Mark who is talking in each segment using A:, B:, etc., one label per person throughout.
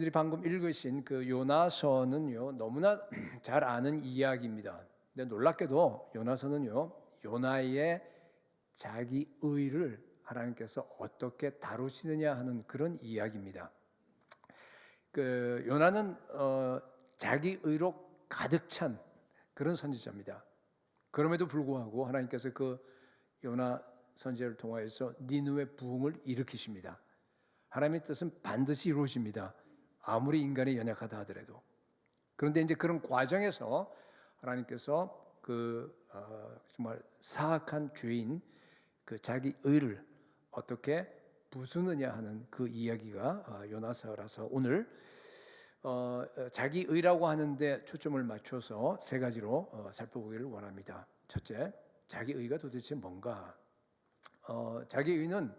A: 여러분들이 방금 읽으신 그 요나서는요, 너무나 잘 아는 이야기입니다. 근데 놀랍게도 요나서는요, 요나의 자기 의를 하나님께서 어떻게 다루시느냐 하는 그런 이야기입니다. 그 요나는 자기 의로 가득 찬 그런 선지자입니다. 그럼에도 불구하고 하나님께서 그 요나 선지자를 통하여서 니느웨 부흥을 일으키십니다. 하나님의 뜻은 반드시 이루어집니다. 아무리 인간이 연약하다 하더라도. 그런데 이제 그런 과정에서 하나님께서 정말 사악한 죄인 그 자기 의를 어떻게 부수느냐 하는 그 이야기가 요나서라서 오늘 자기 의라고 하는데 초점을 맞춰서 세 가지로 살펴보기를 원합니다. 첫째, 자기 의가 도대체 뭔가? 자기 의는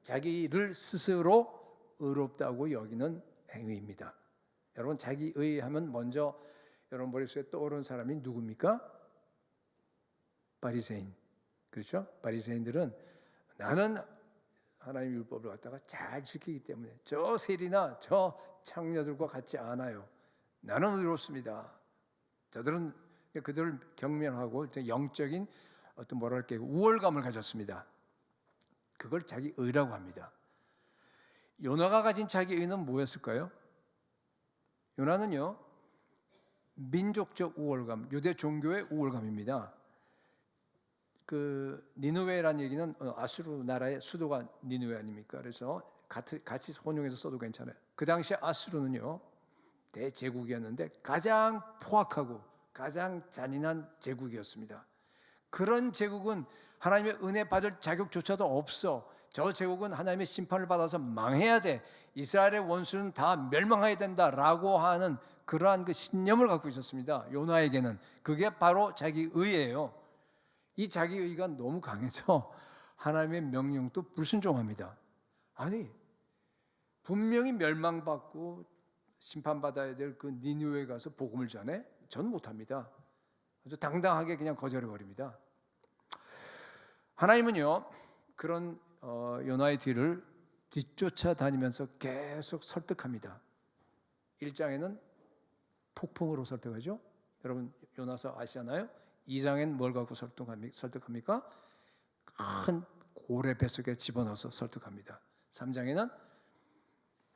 A: 자기를 스스로 의롭다고 여기는 행위입니다. 여러분, 자기 의 하면 먼저 여러분 머릿속에 떠오르는 사람이 누굽니까? 바리새인. 그렇죠? 바리새인들은 나는 하나님 율법을 갖다가 잘 지키기 때문에 저 세리나 저 창녀들과 같지 않아요. 나는 의롭습니다. 저들은 그들을 경멸하고 영적인 어떤 뭐랄까요, 우월감을 가졌습니다. 그걸 자기 의라고 합니다. 요나가 가진 자기 의는 뭐였을까요? 요나는요, 민족적 우월감, 유대 종교의 우월감입니다. 그 니느웨라는 얘기는 아수르 나라의 수도가 니느웨 아닙니까? 그래서 같이 혼용해서 써도 괜찮아요. 그 당시 아수르는요, 대제국이었는데 가장 포악하고 가장 잔인한 제국이었습니다. 그런 제국은 하나님의 은혜 받을 자격조차도 없어. 저 제국은 하나님의 심판을 받아서 망해야 돼. 이스라엘의 원수는 다 멸망해야 된다라고 하는 그러한 그 신념을 갖고 있었습니다. 요나에게는 그게 바로 자기 의예요. 이 자기 의가 너무 강해서 하나님의 명령도 불순종합니다. 아니, 분명히 멸망받고 심판받아야 될 그 니느웨에 가서 복음을 전해? 전 못합니다. 아주 당당하게 그냥 거절해버립니다. 하나님은요, 그런 요나의 뒤를 뒤쫓아 다니면서 계속 설득합니다. 1장에는 폭풍으로 설득하죠. 여러분 요나서 아시잖아요. 2장엔 뭘 갖고 설득합니까? 큰 고래 뱃속에 집어넣어서 설득합니다. 3장에는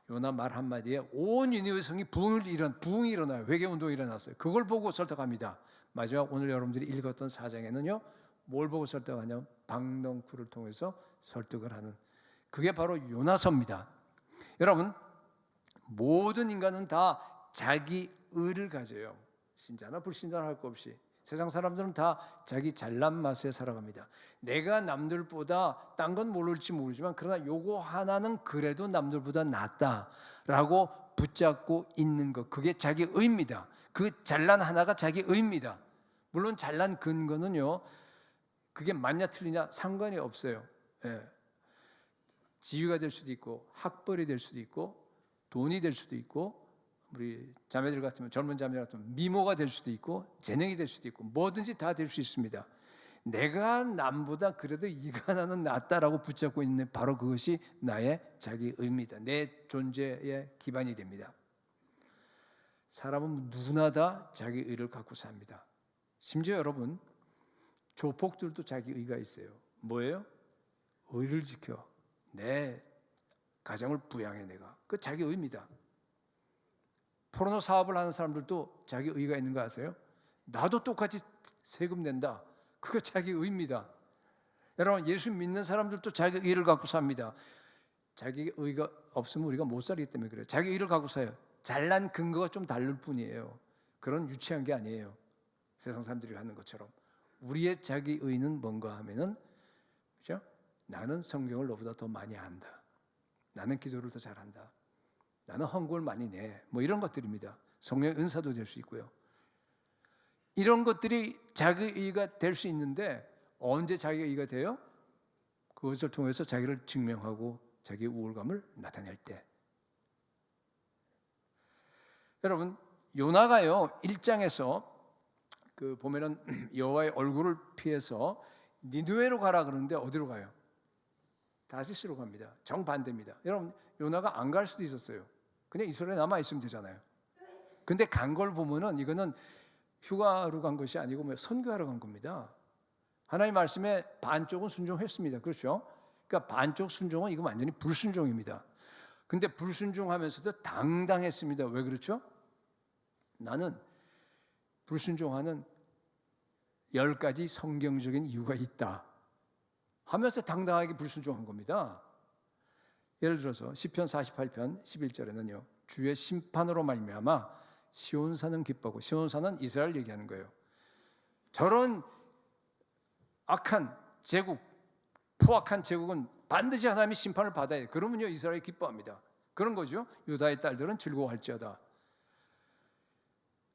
A: 요나 말 한마디에 온 니느웨 성이 부흥이 일어나요. 회개운동이 일어났어요. 그걸 보고 설득합니다. 마지막 오늘 여러분들이 읽었던 4장에는요, 뭘 보고 설득하냐면 박넝쿨을 통해서 설득을 하는, 그게 바로 요나서입니다. 여러분, 모든 인간은 다 자기 의를 가져요. 신자나 불신자나 할 것 없이. 세상 사람들은 다 자기 잘난 맛에 살아갑니다. 내가 남들보다 딴 건 모를지 모르지만 그러나 요거 하나는 그래도 남들보다 낫다라고 붙잡고 있는 것, 그게 자기 의입니다. 그 잘난 하나가 자기 의입니다. 물론 잘난 근거는요, 그게 맞냐 틀리냐 상관이 없어요. 예. 지위가 될 수도 있고 학벌이 될 수도 있고 돈이 될 수도 있고, 우리 자매들 같으면, 젊은 자매들 같으면 미모가 될 수도 있고 재능이 될 수도 있고 뭐든지 다 될 수 있습니다. 내가 남보다 그래도 이가 나는 낫다라고 붙잡고 있는 바로 그것이 나의 자기 의입니다. 내 존재의 기반이 됩니다. 사람은 누구나 다 자기 의를 갖고 삽니다. 심지어 여러분, 조폭들도 자기 의가 있어요. 뭐예요? 의를 지켜. 내 가정을 부양해 내가. 그 자기 의입니다. 포르노 사업을 하는 사람들도 자기 의가 있는 거 아세요? 나도 똑같이 세금 낸다. 그거 자기 의입니다. 여러분, 예수 믿는 사람들도 자기 의를 갖고 삽니다. 자기 의가 없으면 우리가 못 살기 때문에 그래요. 자기 의를 갖고 사요. 잘난 근거가 좀 다를 뿐이에요. 그런 유치한 게 아니에요. 세상 사람들이 하는 것처럼. 우리의 자기 의는 뭔가 하면은, 그렇죠? 나는 성경을 너보다 더 많이 안다. 나는 기도를 더 잘한다. 나는 헌금을 많이 내. 뭐 이런 것들입니다. 성령의 은사도 될 수 있고요. 이런 것들이 자기 의가 될 수 있는데 언제 자기 의가 돼요? 그것을 통해서 자기를 증명하고 자기의 우월감을 나타낼 때. 여러분, 요나가요 1장에서 그 보면은 여호와의 얼굴을 피해서 니느웨로 가라 그러는데 어디로 가요? 다시스로 갑니다. 정반대입니다. 여러분, 요나가 안 갈 수도 있었어요. 그냥 이스라엘에 남아 있으면 되잖아요. 근데 간 걸 보면은 이거는 휴가로 간 것이 아니고 뭐 선교하러 간 겁니다. 하나님 말씀에 반쪽은 순종했습니다. 그렇죠? 그러니까 반쪽 순종은 이거 완전히 불순종입니다. 근데 불순종하면서도 당당했습니다. 왜 그렇죠? 나는 불순종하는 10가지 성경적인 이유가 있다 하면서 당당하게 불순종한 겁니다. 예를 들어서 시편 48편 11절에는요. 주의 심판으로 말미암아 시온산은 기뻐하고, 시온산은 이스라엘 얘기하는 거예요. 저런 악한 제국, 포악한 제국은 반드시 하나님의 심판을 받아야 해요. 그러면요 이스라엘이 기뻐합니다. 그런 거죠. 유다의 딸들은 즐거워할지어다.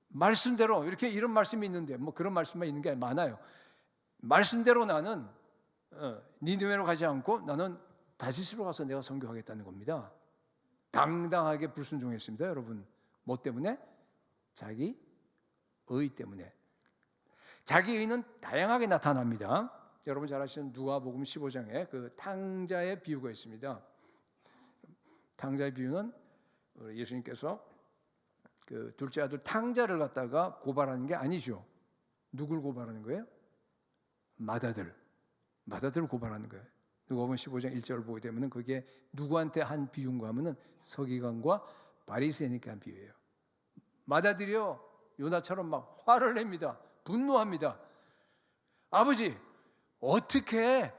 A: 말씀대로 이렇게 이런 말씀이 있는데 뭐 그런 말씀만 있는 게 많아요. 말씀대로 나는 니느웨로 가지 않고 나는 다시스로 가서 내가 선교하겠다는 겁니다. 당당하게 불순종했습니다. 여러분, 뭐 때문에? 자기 의 때문에. 자기 의는 다양하게 나타납니다. 여러분 잘 아시는 누가복음 15장에 그 탕자의 비유가 있습니다. 탕자의 비유는 예수님께서 그 둘째 아들 탕자를 갖다가 고발하는 게 아니죠. 누굴 고발하는 거예요? 맏아들을 고발하는 거예요. 누가복음 15장 1절을 보게 되면 그게 누구한테 한 비유인가 하면은 서기관과 바리새인에게 한 비유예요. 맏아들이요 요나처럼 막 화를 냅니다. 분노합니다. 아버지, 어떻게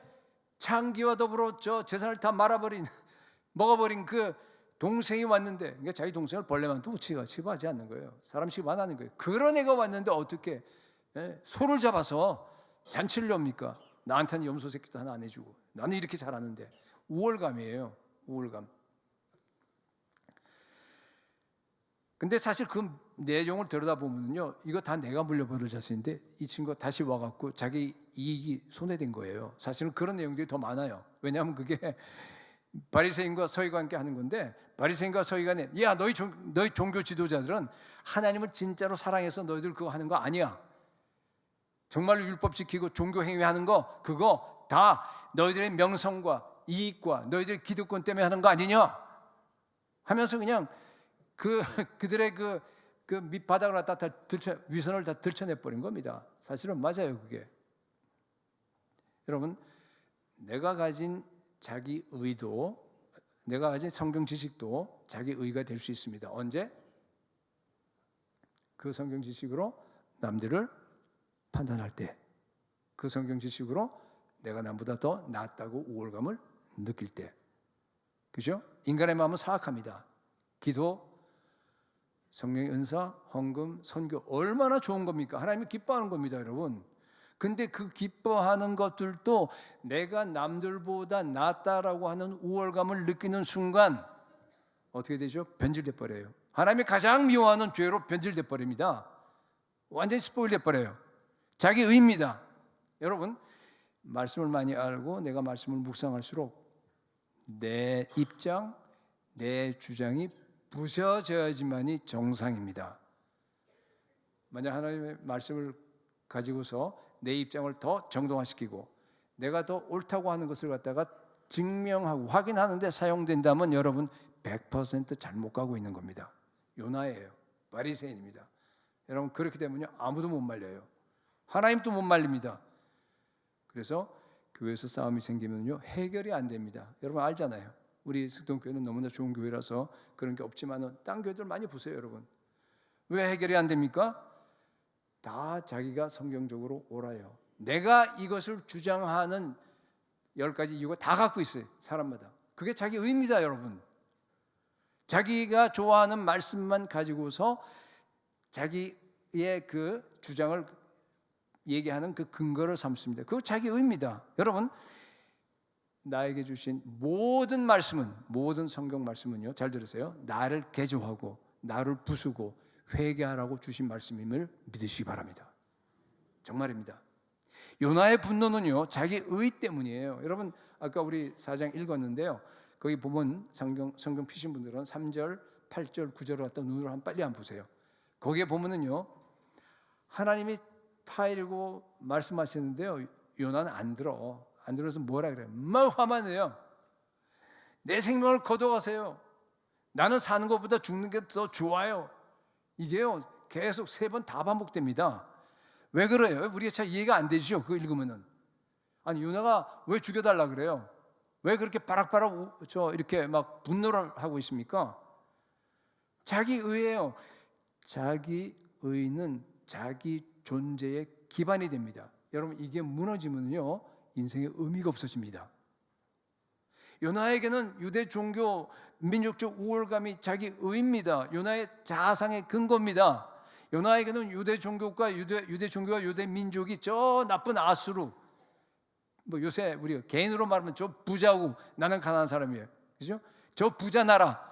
A: 창기와 더불어 저 재산을 다 먹어버린 그 동생이 왔는데, 그러니까 자기 동생을 벌레만 또 취급하지 않는 거예요. 사람 취급 안 하는 거예요. 그런 애가 왔는데 어떻게 소를 잡아서 잔치를 엽니까? 나한테는 염소 새끼도 하나 안 해주고, 나는 이렇게 잘하는데. 우월감이에요. 우월감. 근데 사실 그 내용을 들여다보면요, 이거 다 내가 물려버릴 자신인데 이 친구가 다시 와갖고 자기 이익이 손해된 거예요. 사실은 그런 내용들이 더 많아요. 왜냐하면 그게 바리새인과 서기관께 하는 건데, 바리새인과 서기관이 야 너희 종교 지도자들은 하나님을 진짜로 사랑해서 너희들 그거 하는 거 아니야. 정말로 율법 지키고 종교 행위하는 거 그거 다 너희들의 명성과 이익과 너희들 기득권 때문에 하는 거 아니냐 하면서 그냥 그들의 그 밑바닥을 다 위선을 다 들춰내버린 겁니다. 사실은 맞아요, 그게. 여러분, 내가 가진 자기 의도, 내가 가진 성경 지식도 자기 의가 될 수 있습니다. 언제? 그 성경 지식으로 남들을 판단할 때, 그 성경 지식으로 내가 남보다 더 낫다고 우월감을 느낄 때. 그죠? 인간의 마음은 사악합니다. 기도, 성령의 은사, 헌금, 선교 얼마나 좋은 겁니까? 하나님이 기뻐하는 겁니다, 여러분. 근데 그 기뻐하는 것들도 내가 남들보다 낫다라고 하는 우월감을 느끼는 순간 어떻게 되죠? 변질돼 버려요. 하나님이 가장 미워하는 죄로 변질돼 버립니다. 완전히 스포일돼 버려요. 자기 의입니다. 여러분, 말씀을 많이 알고 내가 말씀을 묵상할수록 내 입장, 내 주장이 부서져야지만이 정상입니다. 만약 하나님의 말씀을 가지고서 내 입장을 더 정당화시키고 내가 더 옳다고 하는 것을 갖다가 증명하고 확인하는데 사용된다면 여러분 100% 잘못 가고 있는 겁니다. 요나예요. 바리새인입니다. 여러분, 그렇게 되면요 아무도 못 말려요. 하나님도 못 말립니다. 그래서 교회에서 싸움이 생기면요 해결이 안 됩니다. 여러분 알잖아요. 우리 석동교회는 너무나 좋은 교회라서 그런 게 없지만 딴 교회들 많이 보세요, 여러분. 왜 해결이 안 됩니까? 다 자기가 성경적으로 옳아요. 내가 이것을 주장하는 10가지 이유가 다 갖고 있어요, 사람마다. 그게 자기 의입니다, 여러분. 자기가 좋아하는 말씀만 가지고서 자기의 그 주장을 얘기하는 그 근거를 삼습니다. 그거 자기 의입니다. 여러분, 나에게 주신 모든 말씀은, 모든 성경 말씀은요, 잘 들으세요, 나를 개조하고 나를 부수고 회개하라고 주신 말씀임을 믿으시기 바랍니다. 정말입니다. 요나의 분노는요 자기 의 때문이에요. 여러분, 아까 우리 4장 읽었는데요, 거기 보면 성경 피신 분들은 3절, 8절, 9절을 갖다 눈으로 빨리 한번 보세요. 거기에 보면은요 하나님이 타이르고 말씀하시는데요, 요나는 안 들어서 뭐라 그래요? 막 화만 내요. 내 생명을 거둬가세요. 나는 사는 것보다 죽는 게 더 좋아요. 이게요 계속 3번 다 반복됩니다. 왜 그래요? 우리가 잘 이해가 안 되죠. 그거 읽으면은. 아니 요나가 왜 죽여달라 그래요? 왜 그렇게 바락바락 이렇게 막 분노를 하고 있습니까? 자기 의예요. 자기 의는 자기 존재의 기반이 됩니다. 여러분 이게 무너지면요 인생의 의미가 없어집니다. 요나에게는 유대 종교 민족적 우월감이 자기 의입니다. 요나의 자상의 근거입니다. 요나에게는 유대 종교와 유대 민족이 저 나쁜 아수르, 뭐 요새 우리가 개인으로 말하면 저 부자고 나는 가난한 사람이에요. 그죠? 저 부자 나라.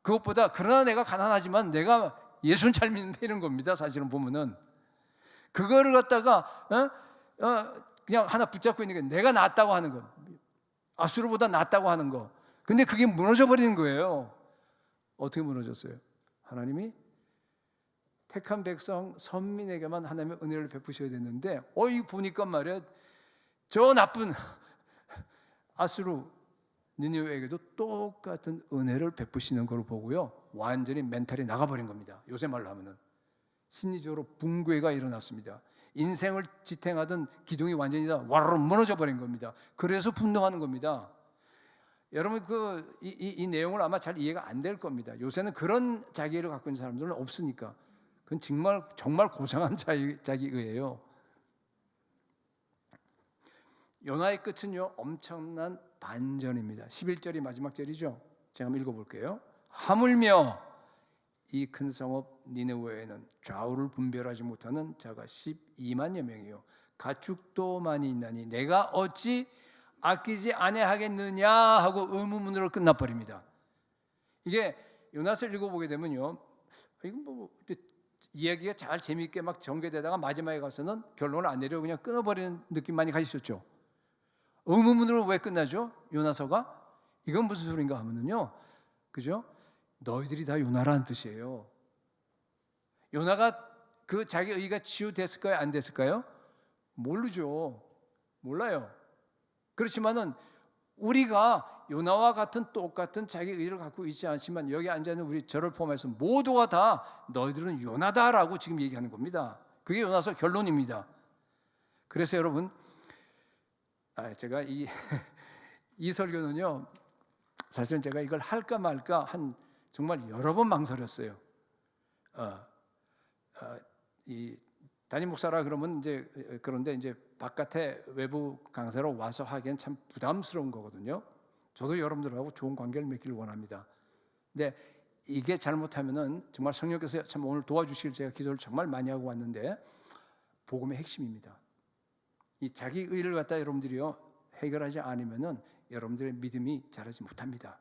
A: 그것보다 그러나 내가 가난하지만 내가 예수는 잘 믿는다 이런 겁니다. 사실은 보면은 그거를 갖다가 그냥 하나 붙잡고 있는 게 내가 낫다고 하는 거, 아수르보다 낫다고 하는 거. 근데 그게 무너져 버리는 거예요. 어떻게 무너졌어요? 하나님이 택한 백성 선민에게만 하나님의 은혜를 베푸셔야 됐는데 이거 보니까 말이야 저 나쁜 아수르 니느웨에게도 똑같은 은혜를 베푸시는 걸 보고요 완전히 멘탈이 나가버린 겁니다. 요새 말로 하면은 심리적으로 붕괴가 일어났습니다. 인생을 지탱하던 기둥이 완전히 다 와르르 무너져 버린 겁니다. 그래서 분노하는 겁니다. 여러분 이 내용을 아마 잘 이해가 안 될 겁니다. 요새는 그런 자기를 갖고 있는 사람들은 없으니까. 그건 정말 고상한 자기의예요. 요나의 끝은요 엄청난 반전입니다. 11절이 마지막 절이죠. 제가 한번 읽어볼게요. 하물며 이 큰 성읍 니느웨에는 좌우를 분별하지 못하는 자가 12만여 명이요 가축도 많이 있나니 내가 어찌 아끼지 아니하겠느냐 하고 의문문으로 끝나버립니다. 이게 요나서를 읽어보게 되면요 이건 뭐 이야기가 잘 재미있게 막 전개되다가 마지막에 가서는 결론을 안 내려 그냥 끊어버리는 느낌 많이 가지셨죠. 의문문으로 왜 끝나죠? 요나서가 이건 무슨 소린가 하면은요, 그죠? 너희들이 다 요나라는 뜻이에요. 요나가 그 자기 의가 치유됐을까요? 안 됐을까요? 모르죠. 몰라요. 그렇지만은 우리가 요나와 같은 똑같은 자기 의를 갖고 있지 않지만 여기 앉아있는 우리 저를 포함해서 모두가 다 너희들은 요나다라고 지금 얘기하는 겁니다. 그게 요나서 결론입니다. 그래서 여러분 제가 이 설교는요 사실은 제가 이걸 할까 말까 한 정말 여러 번 망설였어요. 이 담임 목사라 그러면 그런데 이제 바깥에 외부 강사로 와서 하기엔 참 부담스러운 거거든요. 저도 여러분들하고 좋은 관계를 맺기를 원합니다. 근데 이게 잘못하면은 정말 성령께서 참 오늘 도와주시길 제가 기도를 정말 많이 하고 왔는데 복음의 핵심입니다. 이 자기 의를 갖다 여러분들이요 해결하지 않으면은 여러분들의 믿음이 자라지 못합니다.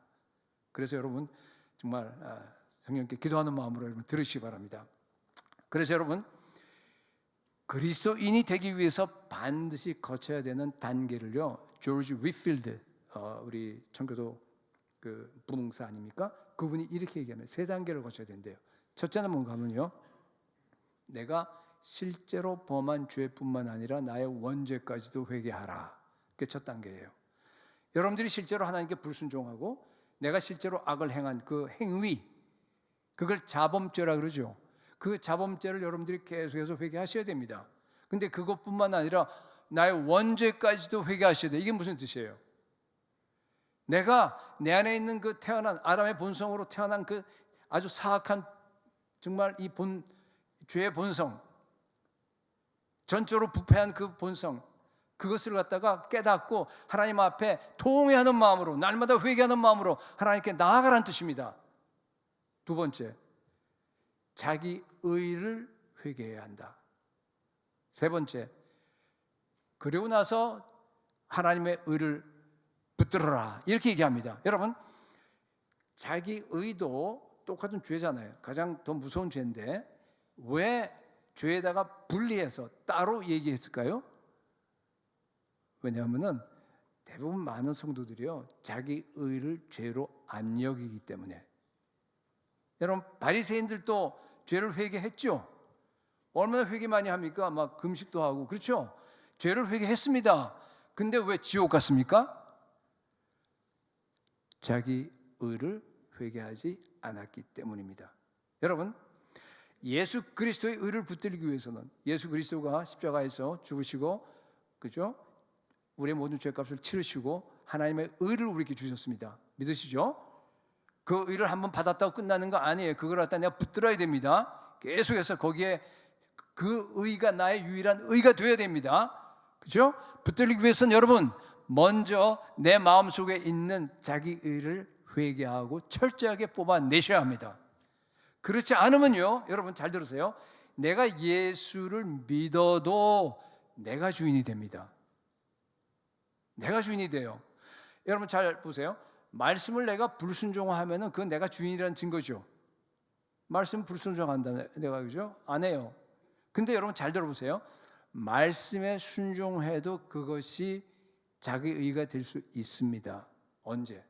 A: 그래서 여러분 정말 성령께 기도하는 마음으로 여러분 들으시기 바랍니다. 그래서 여러분 그리스도인이 되기 위해서 반드시 거쳐야 되는 단계를요 조지 윗필드 우리 청교도 그 부흥사 아닙니까? 그분이 이렇게 얘기하면 3단계를 거쳐야 된대요. 첫째는 뭔가 하면요 내가 실제로 범한 죄뿐만 아니라 나의 원죄까지도 회개하라. 그게 첫 단계예요. 여러분들이 실제로 하나님께 불순종하고 내가 실제로 악을 행한 그 행위 그걸 자범죄라 그러죠. 그 자범죄를 여러분들이 계속해서 회개하셔야 됩니다. 근데 그것뿐만 아니라 나의 원죄까지도 회개하셔야 돼요. 이게 무슨 뜻이에요? 내가 내 안에 있는 그 태어난 아담의 본성으로 태어난 그 아주 사악한 정말 이 죄의 본성 전적으로 부패한 그 본성 그것을 갖다가 깨닫고 하나님 앞에 통회하는 마음으로 날마다 회개하는 마음으로 하나님께 나아가라는 뜻입니다. 두 번째 자기 의를 회개해야 한다. 세 번째 그리고 나서 하나님의 의를 붙들어라 이렇게 얘기합니다. 여러분 자기 의도 똑같은 죄잖아요. 가장 더 무서운 죄인데 왜 죄에다가 분리해서 따로 얘기했을까요? 왜냐하면 대부분 많은 성도들이요 자기 의를 죄로 안 여기기 때문에. 여러분 바리새인들도 죄를 회개했죠. 얼마나 회개 많이 합니까? 막 금식도 하고 그렇죠. 죄를 회개했습니다. 근데 왜 지옥 갔습니까? 자기 의를 회개하지 않았기 때문입니다. 여러분, 예수 그리스도의 의를 붙들기 위해서는 예수 그리스도가 십자가에서 죽으시고, 그죠? 우리의 모든 죄값을 치르시고 하나님의 의를 우리에게 주셨습니다. 믿으시죠? 그 의를 한번 받았다고 끝나는 거 아니에요. 그걸 갖다 내가 붙들어야 됩니다. 계속해서 거기에 그 의가 나의 유일한 의가 되어야 됩니다. 그죠? 붙들기 위해서는 여러분, 먼저 내 마음속에 있는 자기 의를 회개하고 철저하게 뽑아내셔야 합니다. 그렇지 않으면요, 여러분 잘 들으세요. 내가 예수를 믿어도 내가 주인이 됩니다. 내가 주인이 돼요. 여러분 잘 보세요. 말씀을 내가 불순종하면은 그건 내가 주인이라는 증거죠. 말씀 불순종한다 내가, 그죠? 안 해요. 근데 여러분 잘 들어보세요. 말씀에 순종해도 그것이 자기 의가 될 수 있습니다. 언제?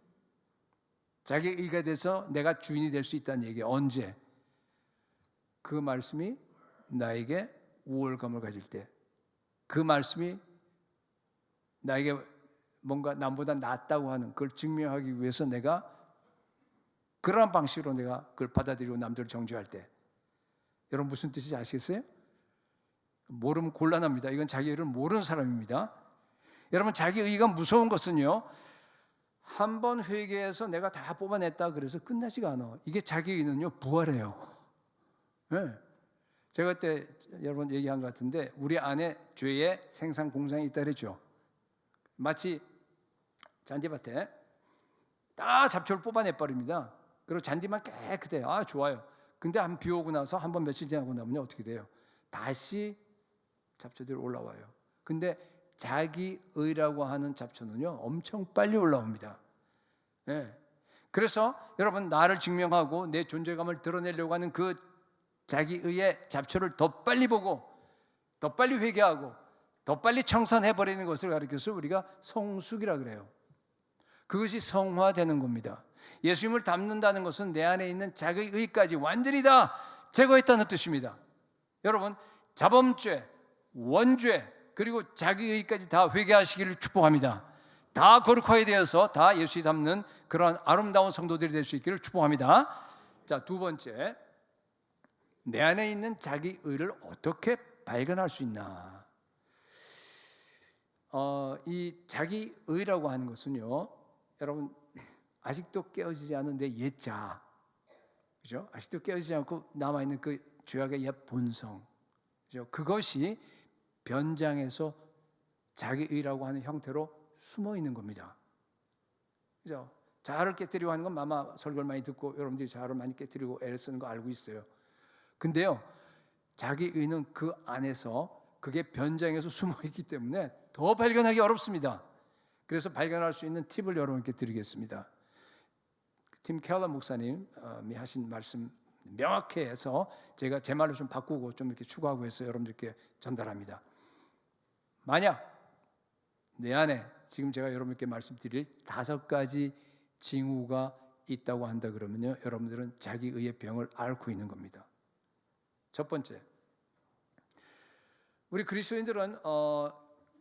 A: 자기 의가 돼서 내가 주인이 될 수 있다는 얘기예요. 언제? 그 말씀이 나에게 우월감을 가질 때, 그 말씀이 나에게 뭔가 남보다 낫다고 하는 그걸 증명하기 위해서 내가 그러한 방식으로 내가 그걸 받아들이고 남들을 정죄할 때, 여러분 무슨 뜻인지 아시겠어요? 모르면 곤란합니다. 이건 자기 의를 모르는 사람입니다. 여러분, 자기 의가 무서운 것은요, 한 번 회개해서 내가 다 뽑아냈다 그래서 끝나지가 않아. 이게 자기 의는요, 부활해요. 네. 제가 그때 여러분 얘기한 것 같은데, 우리 안에 죄의 생산 공장이 있다 그랬죠. 마치 잔디밭에 다 잡초를 뽑아내버립니다. 그리고 잔디만 깨끗해요. 아, 좋아요. 근데 한 비 오고 나서 한 번 며칠 지나고 나면 어떻게 돼요? 다시 잡초들이 올라와요. 근데 자기 의라고 하는 잡초는요, 엄청 빨리 올라옵니다. 네. 그래서 여러분, 나를 증명하고 내 존재감을 드러내려고 하는 그 자기 의의 잡초를 더 빨리 보고 더 빨리 회개하고 더 빨리 청산해버리는 것을 가리켜서 우리가 성숙이라 그래요. 그것이 성화되는 겁니다. 예수님을 닮는다는 것은 내 안에 있는 자기 의까지 완전히 다 제거했다는 뜻입니다. 여러분, 자범죄, 원죄, 그리고 자기 의까지 다 회개하시기를 축복합니다. 다 거룩하게 되어서 다 예수님 닮는 그런 아름다운 성도들이 될 수 있기를 축복합니다. 자, 두 번째, 내 안에 있는 자기 의를 어떻게 발견할 수 있나? 이 자기 의라고 하는 것은요, 여러분 아직도 깨어지지 않은 내 옛자, 그죠? 아직도 깨어지지 않고 남아 있는 그 죄악의 옛 본성, 그죠? 그것이 변장해서 자기 의라고 하는 형태로 숨어 있는 겁니다. 그죠? 자아를 깨뜨리고 하는 건 아마 설교를 많이 듣고 여러분들이 자아를 많이 깨뜨리고 애를 쓰는 거 알고 있어요. 근데요, 자기 의는 그 안에서 그게 변장해서 숨어 있기 때문에 더 발견하기 어렵습니다. 그래서 발견할 수 있는 팁을 여러분께 드리겠습니다. 팀 켈러 목사님이 하신 말씀 명확히 해서 제가 제 말로 좀 바꾸고 좀 이렇게 추가하고 해서 여러분들께 전달합니다. 만약 내 안에 지금 제가 여러분께 말씀드릴 5가지 징후가 있다고 한다 그러면요, 여러분들은 자기 의의 병을 앓고 있는 겁니다. 첫 번째, 우리 그리스도인들은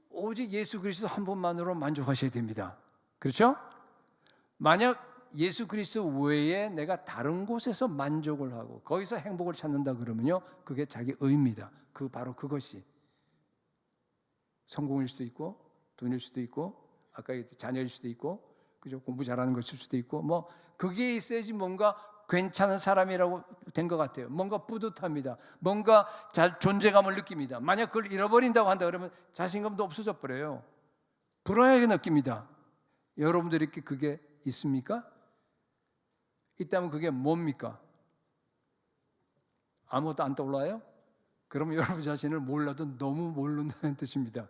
A: 오직 예수 그리스도 한 분만으로 만족하셔야 됩니다. 그렇죠? 만약 예수 그리스도 외에 내가 다른 곳에서 만족을 하고 거기서 행복을 찾는다 그러면요, 그게 자기 의입니다. 바로 그것이 성공일 수도 있고 돈일 수도 있고 아까 자녀일 수도 있고, 그죠? 공부 잘하는 것일 수도 있고, 뭐 그게 있어야지 뭔가 괜찮은 사람이라고 된 것 같아요. 뭔가 뿌듯합니다. 뭔가 존재감을 느낍니다. 만약 그걸 잃어버린다고 한다 그러면 자신감도 없어져 버려요. 불안하게 느낍니다. 여러분들에게 그게 있습니까? 있다면 그게 뭡니까? 아무것도 안 떠올라요? 그러면 여러분 자신을 몰라도 너무 모른다는 뜻입니다.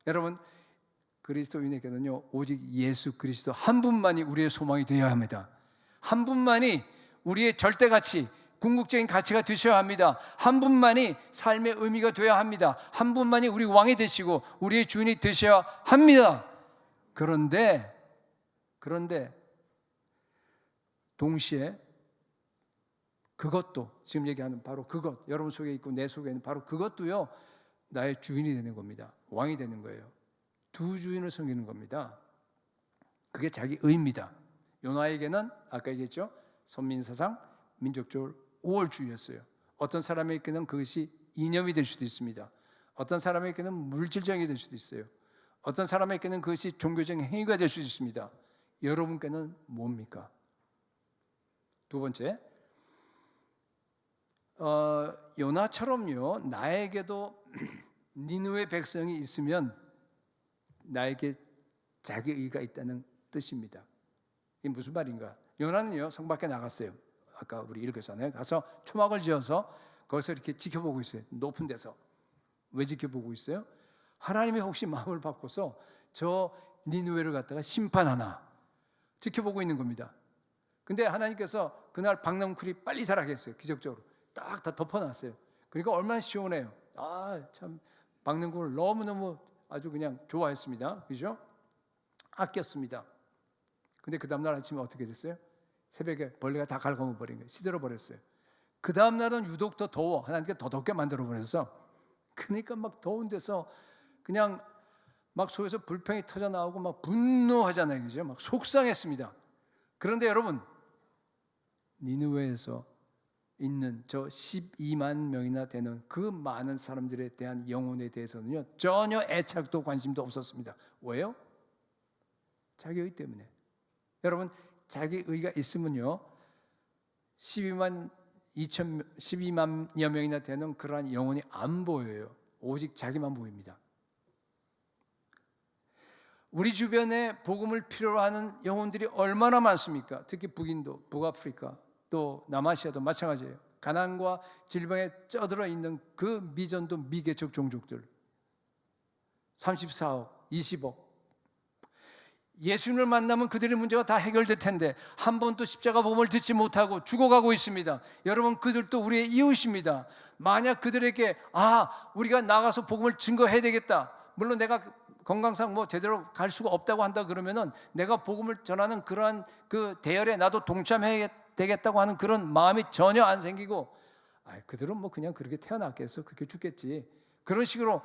A: 여러분, 그리스도인에게는요, 오직 예수 그리스도 한 분만이 우리의 소망이 되어야 합니다. 한 분만이 우리의 절대가치, 궁극적인 가치가 되셔야 합니다. 한 분만이 삶의 의미가 되어야 합니다. 한 분만이 우리 왕이 되시고 우리의 주인이 되셔야 합니다. 그런데 동시에 그것도, 지금 얘기하는 바로 그것, 여러분 속에 있고 내 속에 있는 바로 그것도요, 나의 주인이 되는 겁니다. 왕이 되는 거예요. 두 주인을 섬기는 겁니다. 그게 자기 의입니다. 요나에게는 아까 얘기했죠. 선민사상, 민족적으로 우월주의였어요. 어떤 사람에게는 그것이 이념이 될 수도 있습니다. 어떤 사람에게는 물질적이 될 수도 있어요. 어떤 사람에게는 그것이 종교적인 행위가 될 수도 있습니다. 여러분께는 뭡니까? 두 번째, 요나처럼요, 나에게도 니느웨 백성이 있으면 나에게 자기 의가 있다는 뜻입니다. 이게 무슨 말인가? 요나는요, 성 밖에 나갔어요. 아까 우리 읽었잖아요. 가서 초막을 지어서 거기서 이렇게 지켜보고 있어요. 높은 데서. 왜 지켜보고 있어요? 하나님이 혹시 마음을 바꿔서 저 니느웨를 갖다가 심판하나 지켜보고 있는 겁니다. 근데 하나님께서 그날 박넝쿨이 빨리 자라게 했어요. 기적적으로 딱 다 덮어놨어요. 그러니까 얼마나 시원해요. 참 박넝쿨을 너무너무 아주 그냥 좋아했습니다. 그죠? 아꼈습니다. 근데 그 다음날 아침에 어떻게 됐어요? 새벽에 벌레가 다 갉아먹어버린 거예요. 시들어버렸어요. 그 다음날은 유독 더 더워. 하나님께 더 덥게 만들어버려서, 그러니까 막 더운 데서 그냥 막 속에서 불평이 터져 나오고 막 분노하잖아요. 그죠? 막 속상했습니다. 그런데 여러분, 니느웨에서 있는 저 12만 명이나 되는 그 많은 사람들에 대한 영혼에 대해서는요, 전혀 애착도 관심도 없었습니다. 왜요? 자기 의 때문에. 여러분, 자기 의가 있으면요, 12만여 명이나 되는 그러한 영혼이 안 보여요. 오직 자기만 보입니다. 우리 주변에 복음을 필요로 하는 영혼들이 얼마나 많습니까? 특히 북인도, 북아프리카, 또 남아시아도 마찬가지예요. 가난과 질병에 쩌들어 있는 그 미전도 미개척 종족들 34억, 20억. 예수님을 만나면 그들의 문제가 다 해결될 텐데 한 번도 십자가 복음을 듣지 못하고 죽어가고 있습니다. 여러분, 그들도 우리의 이웃입니다. 만약 그들에게 우리가 나가서 복음을 증거해야 되겠다, 물론 내가 건강상 제대로 갈 수가 없다고 한다 그러면은 내가 복음을 전하는 그러한 그 대열에 나도 동참해야 되겠다고 하는 그런 마음이 전혀 안 생기고, 그들은 그냥 그렇게 태어났겠어, 그렇게 죽겠지, 그런 식으로,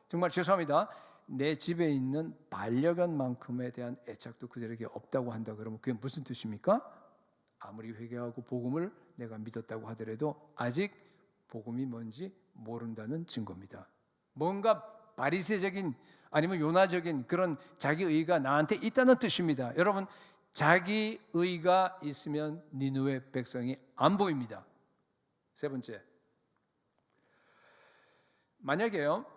A: 정말 죄송합니다, 내 집에 있는 반려견만큼에 대한 애착도 그들에게 없다고 한다 그러면 그게 무슨 뜻입니까? 아무리 회개하고 복음을 내가 믿었다고 하더라도 아직 복음이 뭔지 모른다는 증거입니다. 뭔가 바리새적인 아니면 요나적인 그런 자기 의가 나한테 있다는 뜻입니다. 여러분, 자기 의가 있으면 니느웨 백성이 안 보입니다. 세 번째, 만약에요,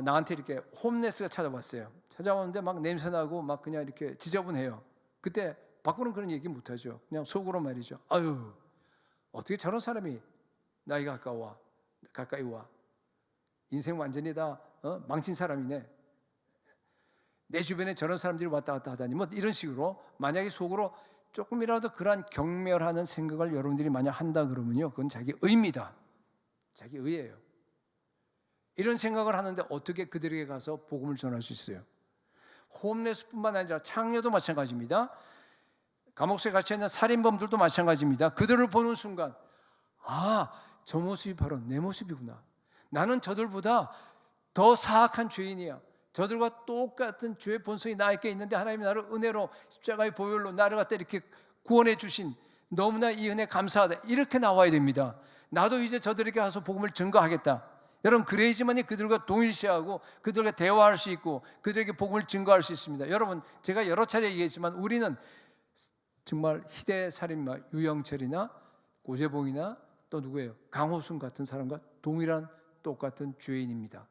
A: 나한테 이렇게 홈레스가 찾아왔어요. 찾아오는데 막 냄새나고 막 그냥 이렇게 지저분해요. 그때 밖으로는 그런 얘기 못하죠. 그냥 속으로 말이죠. 어떻게 저런 사람이 나이가 가까이 와. 인생 완전히 다 망친 사람이네. 내 주변에 저런 사람들이 왔다 갔다 하다니, 이런 식으로 만약에 속으로 조금이라도 그러한 경멸하는 생각을 여러분들이 만약 한다 그러면요, 그건 자기 의입니다. 자기 의예요. 이런 생각을 하는데 어떻게 그들에게 가서 복음을 전할 수 있어요? 홈레스뿐만 아니라 창녀도 마찬가지입니다. 감옥에 갇혀 있는 살인범들도 마찬가지입니다. 그들을 보는 순간 저 모습이 바로 내 모습이구나. 나는 저들보다 더 사악한 죄인이야. 저들과 똑같은 죄의 본성이 나에게 있는데 하나님이 나를 은혜로 십자가의 보혈로 나를 갖다 이렇게 구원해 주신, 너무나 이 은혜 감사하다, 이렇게 나와야 됩니다. 나도 이제 저들에게 가서 복음을 증거하겠다. 여러분, 그래야지만이 그들과 동일시하고 그들과 대화할 수 있고 그들에게 복음을 증거할 수 있습니다. 여러분, 제가 여러 차례 얘기했지만 우리는 정말 희대살인마 유영철이나 고재봉이나 또 누구예요? 강호순 같은 사람과 동일한 똑같은 죄인입니다.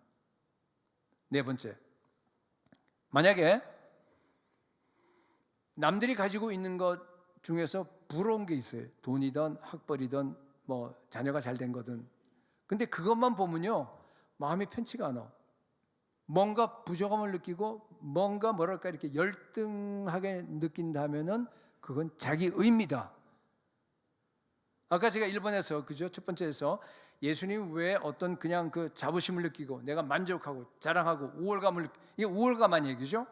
A: 네 번째, 만약에 남들이 가지고 있는 것 중에서 부러운 게 있어요. 돈이든 학벌이든 자녀가 잘 된 거든. 근데 그것만 보면요, 마음이 편치가 않아. 뭔가 부족함을 느끼고 뭔가 이렇게 열등하게 느낀다면은 그건 자기 의입니다. 아까 제가 1번에서 첫 번째에서 예수님 왜 어떤 그냥 그 자부심을 느끼고 내가 만족하고 자랑하고 우월감을 이게 우월감한 얘기죠.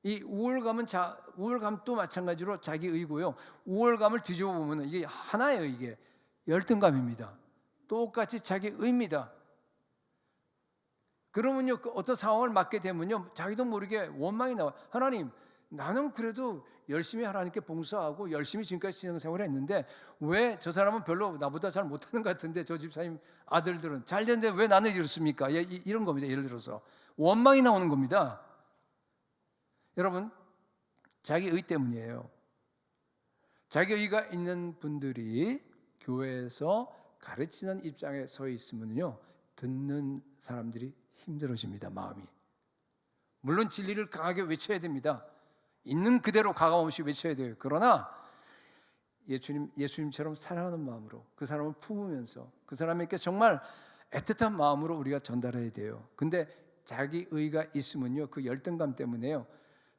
A: 이 우월감도 마찬가지로 자기 의고요. 우월감을 뒤집어 보면 이게 하나예요. 이게 열등감입니다. 똑같이 자기 의입니다. 그러면요, 어떤 상황을 맞게 되면요, 자기도 모르게 원망이 나와요. 하나님, 나는 그래도 열심히 하나님께 봉사하고 열심히 지금까지 신앙생활을 했는데 왜 저 사람은 별로 나보다 잘 못하는 것 같은데 저 집사님 아들들은 잘 됐는데 왜 나는 이렇습니까? 이런 겁니다. 예를 들어서 원망이 나오는 겁니다. 여러분, 자기 의 때문이에요. 자기 의가 있는 분들이 교회에서 가르치는 입장에 서 있으면요, 듣는 사람들이 힘들어집니다. 마음이. 물론 진리를 강하게 외쳐야 됩니다. 있는 그대로 가감없이 외쳐야 돼요. 그러나 예수님처럼 사랑하는 마음으로 그 사람을 품으면서 그 사람에게 정말 애틋한 마음으로 우리가 전달해야 돼요. 근데 자기 의가 있으면요, 그 열등감 때문에요,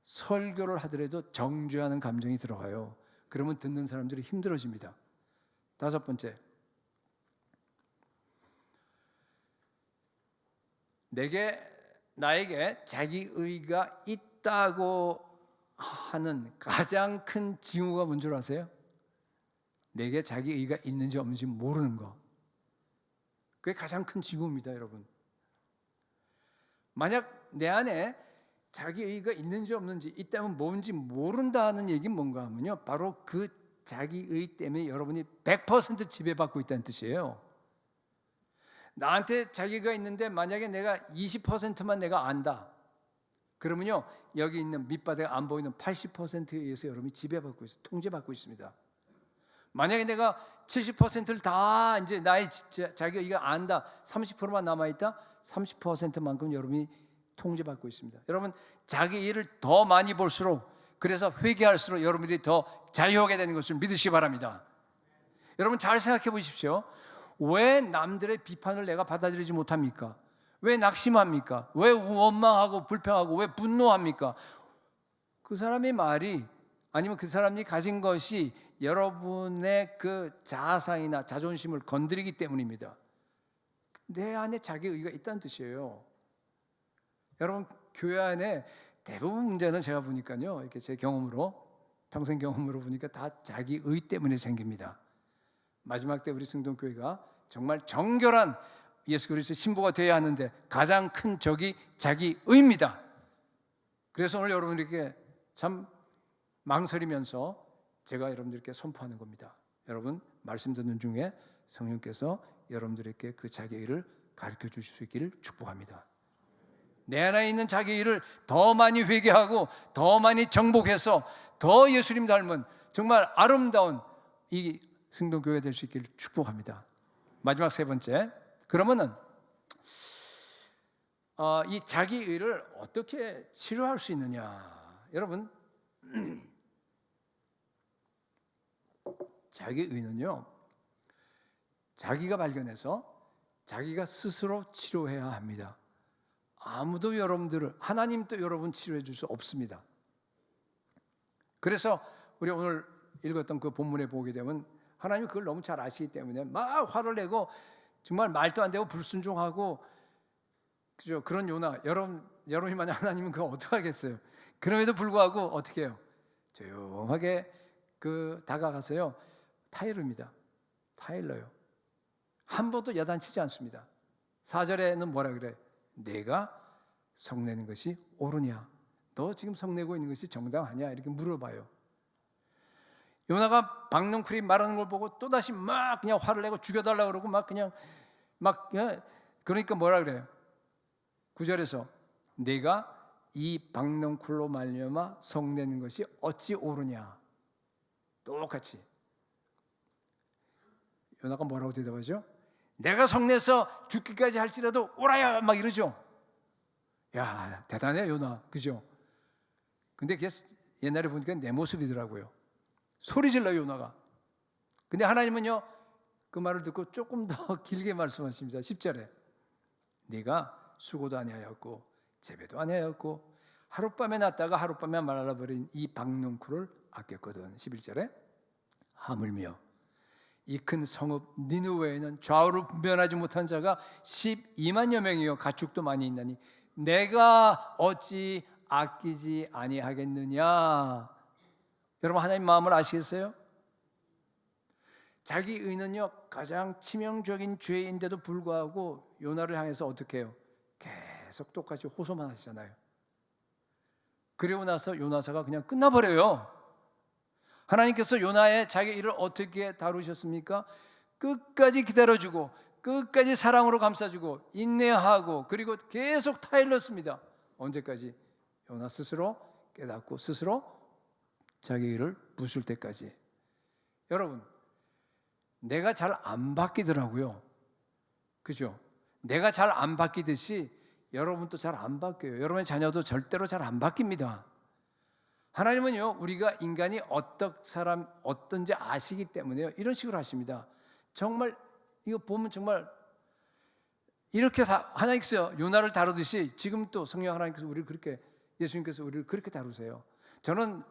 A: 설교를 하더라도 정죄하는 감정이 들어가요. 그러면 듣는 사람들이 힘들어집니다. 다섯 번째, 나에게 자기 의가 있다고 하는 가장 큰 징후가 뭔 줄 아세요? 내게 자기 의가 있는지 없는지 모르는 거. 그게 가장 큰 징후입니다, 여러분. 만약 내 안에 자기 의가 있는지 없는지, 있다면 뭔지 모른다는 얘기는 뭔가 하면요, 바로 그 자기 의 때문에 여러분이 100% 지배받고 있다는 뜻이에요. 나한테 자기가 있는데 만약에 내가 20%만 내가 안다, 그러면요, 여기 있는 밑바닥에 안 보이는 80%에 의해서 여러분이 지배받고 있어요. 통제받고 있습니다. 만약에 내가 70%를 다 이제 나의 자기 의가 안다, 30%만 남아있다, 30%만큼 여러분이 통제받고 있습니다. 여러분, 자기 일을 더 많이 볼수록, 그래서 회개할수록 여러분들이 더 자유하게 되는 것을 믿으시기 바랍니다. 여러분, 잘 생각해 보십시오. 왜 남들의 비판을 내가 받아들이지 못합니까? 왜 낙심합니까? 왜 원망하고 불평하고 왜 분노합니까? 그 사람의 말이, 아니면 그 사람이 가진 것이 여러분의 그 자아상이나 자존심을 건드리기 때문입니다. 내 안에 자기 의가 있다는 뜻이에요. 여러분, 교회 안에 대부분 문제는 제가 보니까요, 이렇게 제 경험으로, 평생 경험으로 보니까 다 자기 의 때문에 생깁니다. 마지막 때 우리 승동교회가 정말 정결한 예수 그리스도의 신부가 되어야 하는데 가장 큰 적이 자기 의입니다. 그래서 오늘 여러분들께 참 망설이면서 제가 여러분들께 선포하는 겁니다. 여러분, 말씀 듣는 중에 성령께서 여러분들에게 그 자기 의를 가르쳐 주실 수 있기를 축복합니다. 내 안에 있는 자기 의를 더 많이 회개하고 더 많이 정복해서 더 예수님 닮은 정말 아름다운 이 승동교회가 될 수 있기를 축복합니다. 마지막 세 번째, 그러면은 이 자기 의를 어떻게 치료할 수 있느냐? 여러분, 자기 의는요, 자기가 발견해서 자기가 스스로 치료해야 합니다. 아무도 여러분들을, 하나님도 여러분 치료해 줄 수 없습니다. 그래서 우리 오늘 읽었던 그 본문에 보게 되면 하나님이 그걸 너무 잘 아시기 때문에 막 화를 내고 정말 말도 안 되고 불순종하고, 그죠? 그런 요나, 여러분이 만약 하나님은 그거 어떻게 하겠어요? 그럼에도 불구하고 어떻게 해요? 조용하게 다가가서요, 타일릅니다. 타일러요. 한 번도 야단치지 않습니다. 4절에는 뭐라 그래? 내가 성내는 것이 옳으냐? 너 지금 성내고 있는 것이 정당하냐? 이렇게 물어봐요. 요나가 박농쿨이 말하는 걸 보고 또다시 막 그냥 화를 내고 죽여달라고 그러고 그러니까 뭐라 그래요? 9절에서 내가 이 박농쿨로 말미암아 성내는 것이 어찌 옳으냐? 똑같이 요나가 뭐라고 대답하죠? 내가 성내서 죽기까지 할지라도 옳아야, 막 이러죠. 야, 대단해 요나, 그죠? 근데 그게 옛날에 보니까 내 모습이더라고요. 소리 질러요 요나가. 근데 하나님은요, 그 말을 듣고 조금 더 길게 말씀하십니다. 10절에 네가 수고도 아니하였고 재배도 아니하였고 하룻밤에 났다가 하룻밤에 말라버린 이 박농쿨을 아꼈거든. 11절에 하물며 이 큰 성읍 니느웨에는 좌우를 분별하지 못한 자가 12만여 명이요 가축도 많이 있나니 내가 어찌 아끼지 아니하겠느냐? 여러분, 하나님 마음을 아시겠어요? 자기 의는요, 가장 치명적인 죄인데도 불구하고 요나를 향해서 어떻게 해요? 계속 똑같이 호소만 하시잖아요. 그리고 나서 요나사가 그냥 끝나버려요. 하나님께서 요나의 자기 일을 어떻게 다루셨습니까? 끝까지 기다려주고 끝까지 사랑으로 감싸주고 인내하고 그리고 계속 타일렀습니다. 언제까지? 요나 스스로 깨닫고 스스로 자기 일을 부술 때까지. 여러분, 내가 잘 안 바뀌더라고요. 그죠? 내가 잘 안 바뀌듯이 여러분도 잘 안 바뀌어요. 여러분의 자녀도 절대로 잘 안 바뀝니다. 하나님은요, 우리가 인간이 어떤지 아시기 때문에요, 이런 식으로 하십니다. 정말 이거 보면 정말 이렇게 하나님께서 요나를 다루듯이 지금 또 성령 하나님께서 우리를 그렇게, 예수님께서 우리를 그렇게 다루세요. 저는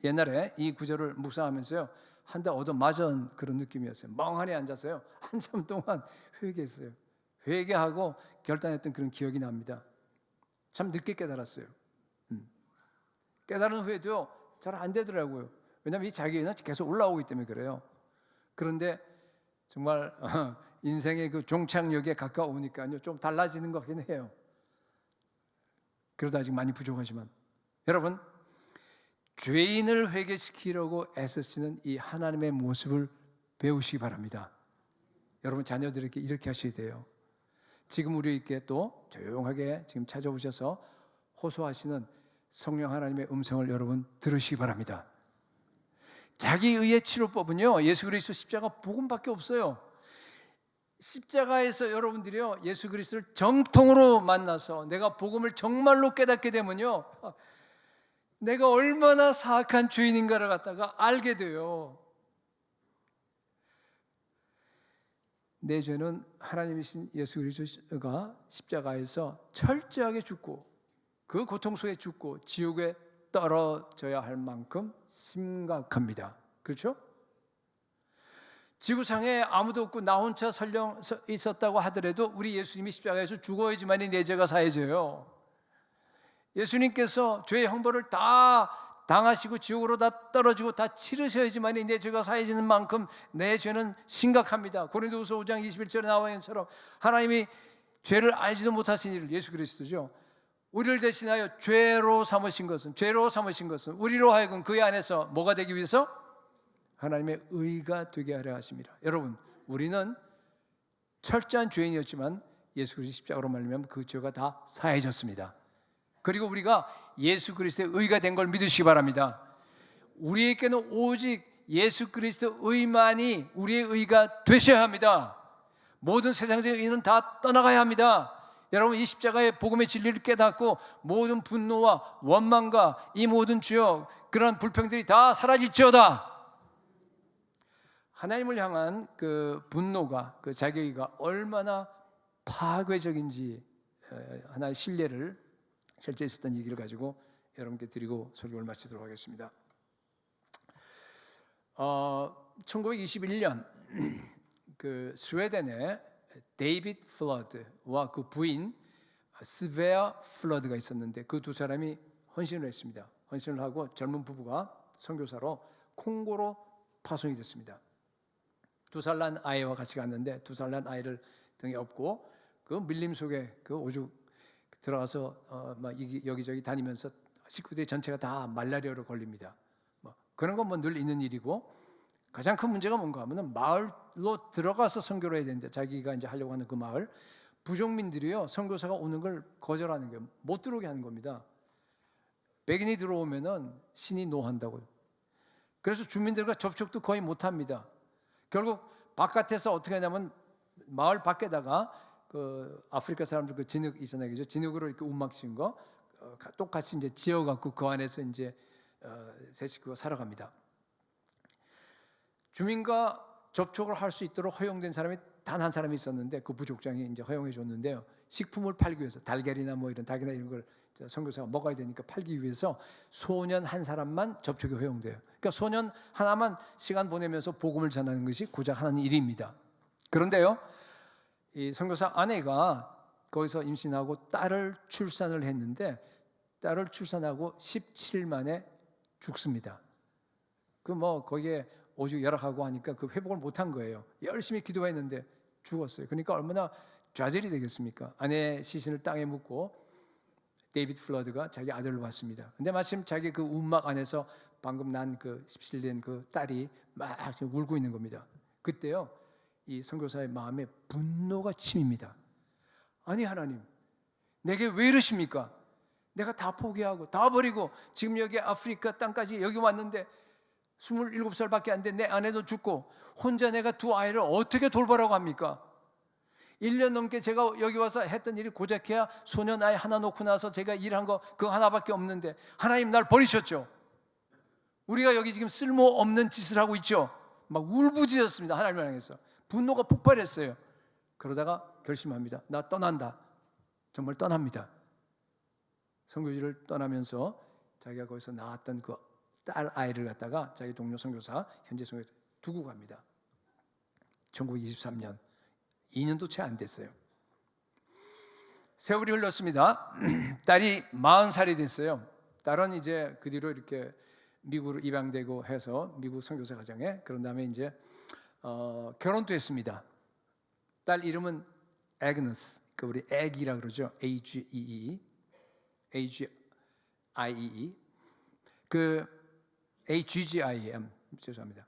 A: 옛날에 이 구절을 묵상하면서요, 한 대 얻어맞은 그런 느낌이었어요. 멍하니 앉아서요, 한참 동안 회개했어요. 회개하고 결단했던 그런 기억이 납니다. 참 늦게 깨달았어요. 깨달은 후에도요, 잘 안 되더라고요. 왜냐하면 이 자기는 계속 올라오기 때문에 그래요. 그런데 정말 인생의 그 종착역에 가까우니까요, 좀 달라지는 것 같긴 해요. 그래도 아직 많이 부족하지만, 여러분, 죄인을 회개시키려고 애쓰시는 이 하나님의 모습을 배우시기 바랍니다. 여러분 자녀들에게 이렇게 하셔야 돼요. 지금 우리에게 또 조용하게 지금 찾아오셔서 호소하시는 성령 하나님의 음성을 여러분 들으시기 바랍니다. 자기의의 치료법은요, 예수 그리스도 십자가 복음밖에 없어요. 십자가에서 여러분들이요, 예수 그리스도를 정통으로 만나서 내가 복음을 정말로 깨닫게 되면요, 내가 얼마나 사악한 죄인인가를 갖다가 알게 돼요. 내 죄는 하나님이신 예수 그리스도가 십자가에서 철저하게 죽고 그 고통 속에 죽고 지옥에 떨어져야 할 만큼 심각합니다. 그렇죠? 지구상에 아무도 없고 나 혼자 설령 있었다고 하더라도 우리 예수님이 십자가에서 죽어야지만이 내 죄가 사해져요. 예수님께서 죄의 형벌을 다 당하시고 지옥으로 다 떨어지고 다 치르셔야지만이 내 죄가 사해지는 만큼 내 죄는 심각합니다. 고린도후서 5장 21절에 나와 있는 것처럼 하나님이 죄를 알지도 못하신 이를, 예수 그리스도죠, 우리를 대신하여 죄로 삼으신 것은 우리로 하여금 그의 안에서 뭐가 되기 위해서? 하나님의 의가 되게 하려 하십니다. 여러분, 우리는 철저한 죄인이었지만 예수 그리스도 십자가로 말미암아 그 죄가 다 사해졌습니다. 그리고 우리가 예수 그리스도의 의가 된 걸 믿으시기 바랍니다. 우리에게는 오직 예수 그리스도의 의만이 우리의 의가 되셔야 합니다. 모든 세상적인 의는 다 떠나가야 합니다. 여러분, 이 십자가의 복음의 진리를 깨닫고 모든 분노와 원망과 이 모든 주여 그런 불평들이 다 사라질지어다. 하나님을 향한 그 분노가, 그 자격이가 얼마나 파괴적인지 하나의 신뢰를 실제 있었던 얘기를 가지고 여러분께 드리고 설교를 마치도록 하겠습니다. 1921년 그 스웨덴의 데이빗 플러드와 그 부인 스베아 플러드가 있었는데 그 두 사람이 헌신을 했습니다. 헌신을 하고 젊은 부부가 선교사로 콩고로 파송이 됐습니다. 2살 난 아이와 같이 갔는데 2살 난 아이를 등에 업고 그 밀림 속에 그 오죽 들어가서 막 여기저기 다니면서 식구들이 전체가 다 말라리아로 걸립니다. 그런 건 뭐 늘 있는 일이고, 가장 큰 문제가 뭔가 하면은 마을로 들어가서 선교를 해야 되는데 자기가 이제 하려고 하는 그 마을 부족민들이요, 선교사가 오는 걸 거절하는 거예요. 못 들어오게 하는 겁니다. 백인이 들어오면은 신이 노한다고요. 그래서 주민들과 접촉도 거의 못 합니다. 결국 바깥에서 어떻게 하냐면 마을 밖에다가 그 아프리카 사람들 그 진흙 있잖아요, 그죠? 진흙으로 이렇게 움막친 거 똑같이 이제 지어갖고 그 안에서 이제 세 식구가 살아갑니다. 주민과 접촉을 할 수 있도록 허용된 사람이 단 한 사람이 있었는데 그 부족장이 이제 허용해 줬는데요. 식품을 팔기 위해서 달걀이나 뭐 이런 닭이나 이런 걸 선교사가 먹어야 되니까 팔기 위해서 소년 한 사람만 접촉이 허용돼요. 그러니까 소년 하나만 시간 보내면서 복음을 전하는 것이 고작 하는 일입니다. 그런데요, 이 선교사 아내가 거기서 임신하고 딸을 출산을 했는데 딸을 출산하고 17일 만에 죽습니다. 그 뭐 거기에 오죽 열악하고 하니까 그 회복을 못한 거예요. 열심히 기도했는데 죽었어요. 그러니까 얼마나 좌절이 되겠습니까? 아내의 시신을 땅에 묻고 데이비드 플러드가 자기 아들을 봤습니다. 근데 마침 자기 그 움막 안에서 방금 난 그 17된 그 딸이 막 울고 있는 겁니다. 그때요, 이 선교사의 마음에 분노가 침입니다. 아니 하나님, 내게 왜 이러십니까? 내가 다 포기하고 다 버리고 지금 여기 아프리카 땅까지 여기 왔는데 27살밖에 안 된 내 아내도 죽고 혼자 내가 두 아이를 어떻게 돌보라고 합니까? 1년 넘게 제가 여기 와서 했던 일이 고작해야 소년 아이 하나 놓고 나서 제가 일한 거 그거 하나밖에 없는데 하나님 날 버리셨죠. 우리가 여기 지금 쓸모없는 짓을 하고 있죠. 막 울부짖었습니다. 하나님을 향해서 분노가 폭발했어요. 그러다가 결심합니다. 나 떠난다. 정말 떠납니다. 선교지를 떠나면서 자기가 거기서 낳았던 그 딸 아이를 갖다가 자기 동료 선교사, 현재 선교사 두고 갑니다. 1923년 2년도 채 안 됐어요. 세월이 흘렀습니다. 딸이 40살이 됐어요. 딸은 이제 그 뒤로 이렇게 미국으로 입양되고 해서 미국 선교사 가정에, 그런 다음에 이제 결혼도 했습니다. 딸 이름은 애그너스, 그 우리 애기라 그러죠. AGEE, 그 AGGIM, 죄송합니다.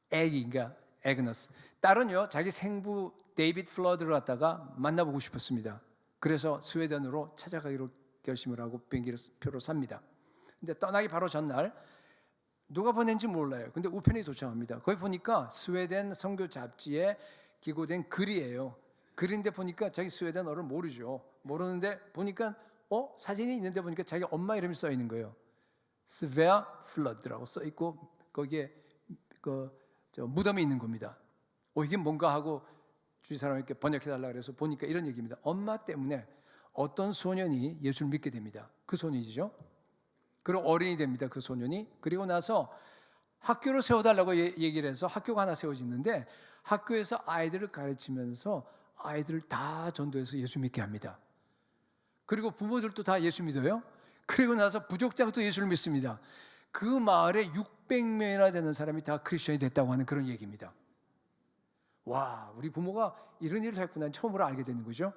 A: 애기가 애그너스. 딸은요, 자기 생부 데이비드 플러드를 갖다가 만나보고 싶었습니다. 그래서 스웨덴으로 찾아가기로 결심을 하고 비행기표를 삽니다. 근데 떠나기 바로 전날 누가 보낸지 몰라요. 근데 우편이 도착합니다. 거기 보니까 스웨덴 선교 잡지에 기고된 글이에요. 글인데 보니까 자기 스웨덴어를 모르죠. 모르는데 보니까 사진이 있는데 보니까 자기 엄마 이름이 써 있는 거예요. 스베아 플러드라고 써 있고 거기에 무덤이 있는 겁니다. 이게 뭔가 하고 주위 사람에게 번역해 달라 그래서 보니까 이런 얘기입니다. 엄마 때문에 어떤 소년이 예수를 믿게 됩니다. 그 소년이죠. 그리고 어린이 됩니다. 그 소년이. 그리고 나서 학교를 세워달라고 얘기를 해서 학교가 하나 세워지는데 학교에서 아이들을 가르치면서 아이들을 다 전도해서 예수 믿게 합니다. 그리고 부모들도 다 예수 믿어요. 그리고 나서 부족장도 예수를 믿습니다. 그 마을에 600명이나 되는 사람이 다 크리스천이 됐다고 하는 그런 얘기입니다. 와, 우리 부모가 이런 일을 했구나 처음으로 알게 되는 거죠.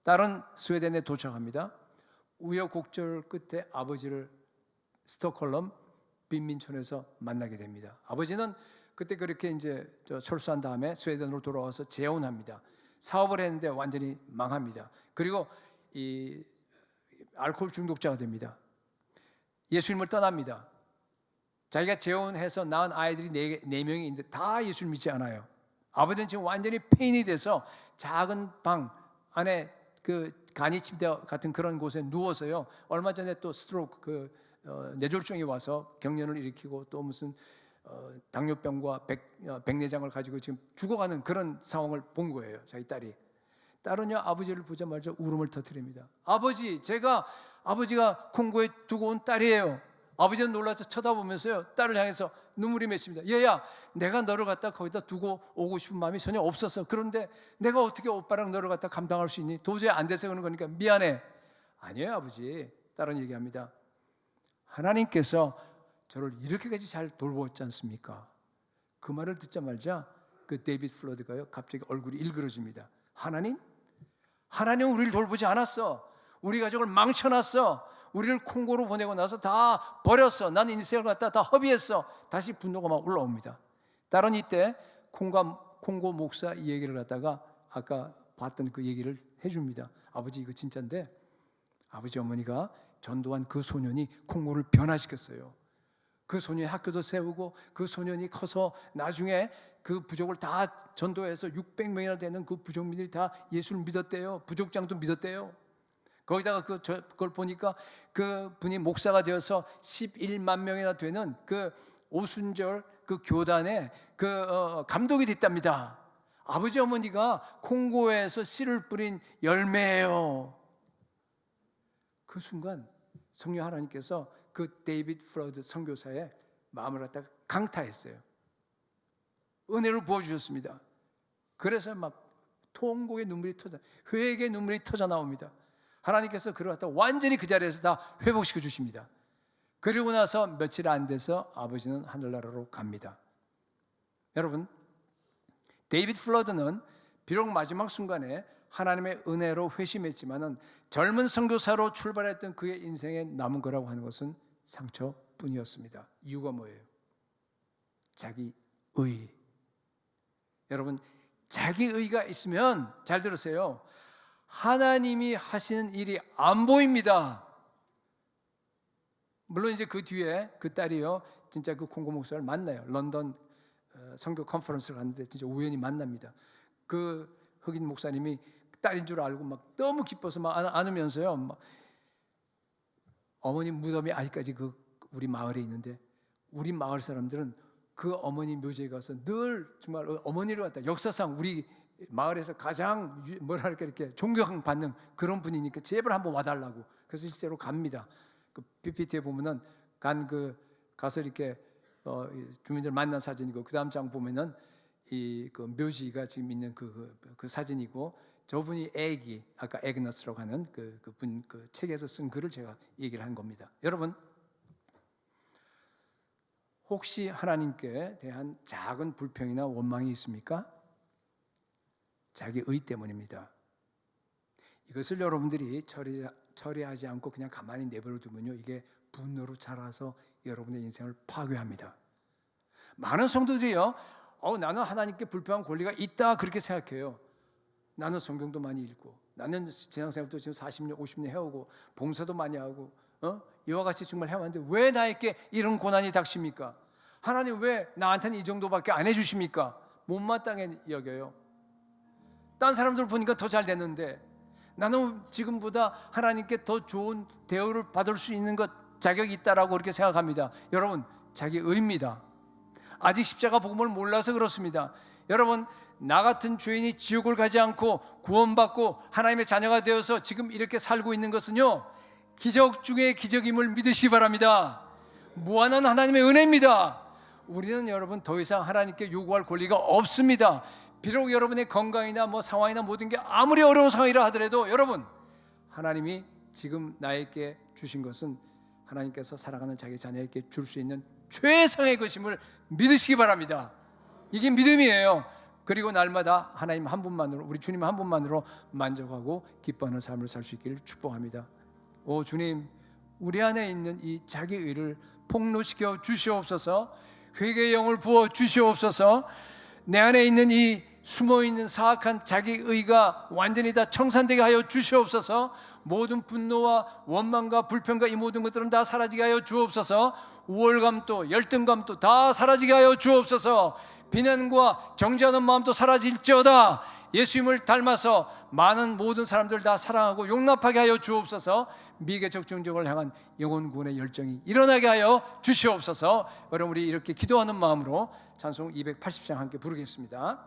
A: 딸은 스웨덴에 도착합니다. 우여곡절 끝에 아버지를 스톡홀름 빈민촌에서 만나게 됩니다. 아버지는 그때 그렇게 이제 철수한 다음에 스웨덴으로 돌아와서 재혼합니다. 사업을 했는데 완전히 망합니다. 그리고 이 알코올 중독자가 됩니다. 예수님을 떠납니다. 자기가 재혼해서 낳은 아이들이 네 명이 있는데 다 예수를 믿지 않아요. 아버지는 지금 완전히 폐인이 돼서 작은 방 안에 그 간이 침대 같은 그런 곳에 누워서요. 얼마 전에 또 스트로크 뇌졸중이 와서 경련을 일으키고 또 무슨 당뇨병과 백내장을 가지고 지금 죽어가는 그런 상황을 본 거예요. 자기 딸이. 딸은요, 아버지를 보자마자 울음을 터뜨립니다. 아버지, 제가 아버지가 콩고에 두고 온 딸이에요. 아버지는 놀라서 쳐다보면서요, 딸을 향해서 눈물이 맺힙니다. 얘야, 내가 너를 갖다 거기다 두고 오고 싶은 마음이 전혀 없었어. 그런데 내가 어떻게 오빠랑 너를 갖다 감당할 수 있니? 도저히 안 돼서 그러는 거니까 미안해. 아니에요, 아버지. 딸은 얘기합니다. 하나님께서 저를 이렇게까지 잘 돌보았지 않습니까? 그 말을 듣자마자 그 데이비드 플러드가요, 갑자기 얼굴이 일그러집니다. 하나님 우리를 돌보지 않았어. 우리 가족을 망쳐놨어. 우리를 콩고로 보내고 나서 다 버렸어. 난 인생을 갖다 다 허비했어. 다시 분노가 막 올라옵니다. 딸은 이때 콩고 목사 이 얘기를 갖다가 아까 봤던 그 얘기를 해줍니다. 아버지, 이거 진짜인데 아버지 어머니가 전도한 그 소년이 콩고를 변화시켰어요. 그 소년이 학교도 세우고 그 소년이 커서 나중에 그 부족을 다 전도해서 600명이나 되는 그 부족민들이 다 예수를 믿었대요. 부족장도 믿었대요. 거기다가 그걸 보니까 그 분이 목사가 되어서 11만 명이나 되는 그 오순절 그 교단에 그 감독이 됐답니다. 아버지 어머니가 콩고에서 씨를 뿌린 열매예요. 그 순간 성령 하나님께서 그 데이비드 플러드 선교사의 마음을 갖다가 강타했어요. 은혜를 부어주셨습니다. 그래서 막 통곡의 눈물이 터져, 회개의 눈물이 터져 나옵니다. 하나님께서 그를 갖다 완전히 그 자리에서 다 회복시켜 주십니다. 그리고 나서 며칠 안 돼서 아버지는 하늘나라로 갑니다. 여러분, 데이비드 플러드는 비록 마지막 순간에 하나님의 은혜로 회심했지만은 젊은 선교사로 출발했던 그의 인생에 남은 거라고 하는 것은 상처뿐이었습니다. 이유가 뭐예요? 자기 의. 여러분, 자기 의가 있으면 잘 들으세요. 하나님이 하시는 일이 안 보입니다. 물론 이제 그 뒤에 그 딸이요, 진짜 그 콩고 목사를 만나요. 런던 선교 컨퍼런스를 갔는데 진짜 우연히 만납니다. 그 흑인 목사님이 딸인 줄 알고 막 너무 기뻐서 막 안으면서요, 막 어머니 무덤이 아직까지 그 우리 마을에 있는데, 우리 마을 사람들은 그 어머니 묘지에 가서 늘 정말 어머니를 갖다 역사상 우리 마을에서 가장 뭐랄까 이렇게 존경받는 그런 분이니까 제발 한번 와달라고. 그래서 실제로 갑니다. 그 PPT에 보면은 가서 이렇게 주민들 만난 사진이고, 그 다음 장 보면은 이 그 묘지가 지금 있는 그 사진이고, 저분이 아까 에그너스라고 하는 그분 그 책에서 쓴 글을 제가 얘기를 한 겁니다. 여러분, 혹시 하나님께 대한 작은 불평이나 원망이 있습니까? 자기 의 때문입니다. 이것을 여러분들이 처리하지 않고 그냥 가만히 내버려 두면요, 이게 분노로 자라서 여러분의 인생을 파괴합니다. 많은 성도들이요, 나는 하나님께 불평한 권리가 있다 그렇게 생각해요. 나는 성경도 많이 읽고, 나는 신앙생활도 지금 40년, 50년 해오고, 봉사도 많이 하고, 이와 같이 정말 해왔는데 왜 나에게 이런 고난이 닥칩니까? 하나님 왜 나한테는 이 정도밖에 안 해주십니까? 못마땅해 여겨요. 딴 사람들 보니까 더 잘 됐는데 나는 지금보다 하나님께 더 좋은 대우를 받을 수 있는 것, 자격이 있다라고 그렇게 생각합니다. 여러분, 자기 의입니다. 아직 십자가 복음을 몰라서 그렇습니다. 여러분, 나 같은 죄인이 지옥을 가지 않고 구원받고 하나님의 자녀가 되어서 지금 이렇게 살고 있는 것은요, 기적 중에 기적임을 믿으시기 바랍니다. 무한한 하나님의 은혜입니다. 우리는 여러분 더 이상 하나님께 요구할 권리가 없습니다. 비록 여러분의 건강이나 상황이나 모든 게 아무리 어려운 상황이라 하더라도, 여러분, 하나님이 지금 나에게 주신 것은 하나님께서 사랑하는 자기 자녀에게 줄 수 있는 최상의 것임을 믿으시기 바랍니다. 이게 믿음이에요. 그리고 날마다 하나님 한 분만으로, 우리 주님 한 분만으로 만족하고 기뻐하는 삶을 살 수 있기를 축복합니다. 오 주님, 우리 안에 있는 이 자기 의를 폭로시켜 주시옵소서. 회개의 영을 부어 주시옵소서. 내 안에 있는 이 숨어있는 사악한 자기 의가 완전히 다 청산되게 하여 주시옵소서. 모든 분노와 원망과 불평과 이 모든 것들은 다 사라지게 하여 주옵소서. 우월감도 열등감도 다 사라지게 하여 주옵소서. 비난과 정죄하는 마음도 사라질지어다. 예수님을 닮아서 많은 모든 사람들 다 사랑하고 용납하게 하여 주옵소서. 미개척 정적을 향한 영혼 구원의 열정이 일어나게 하여 주시옵소서. 여러분, 우리 이렇게 기도하는 마음으로 찬송 280장 함께 부르겠습니다.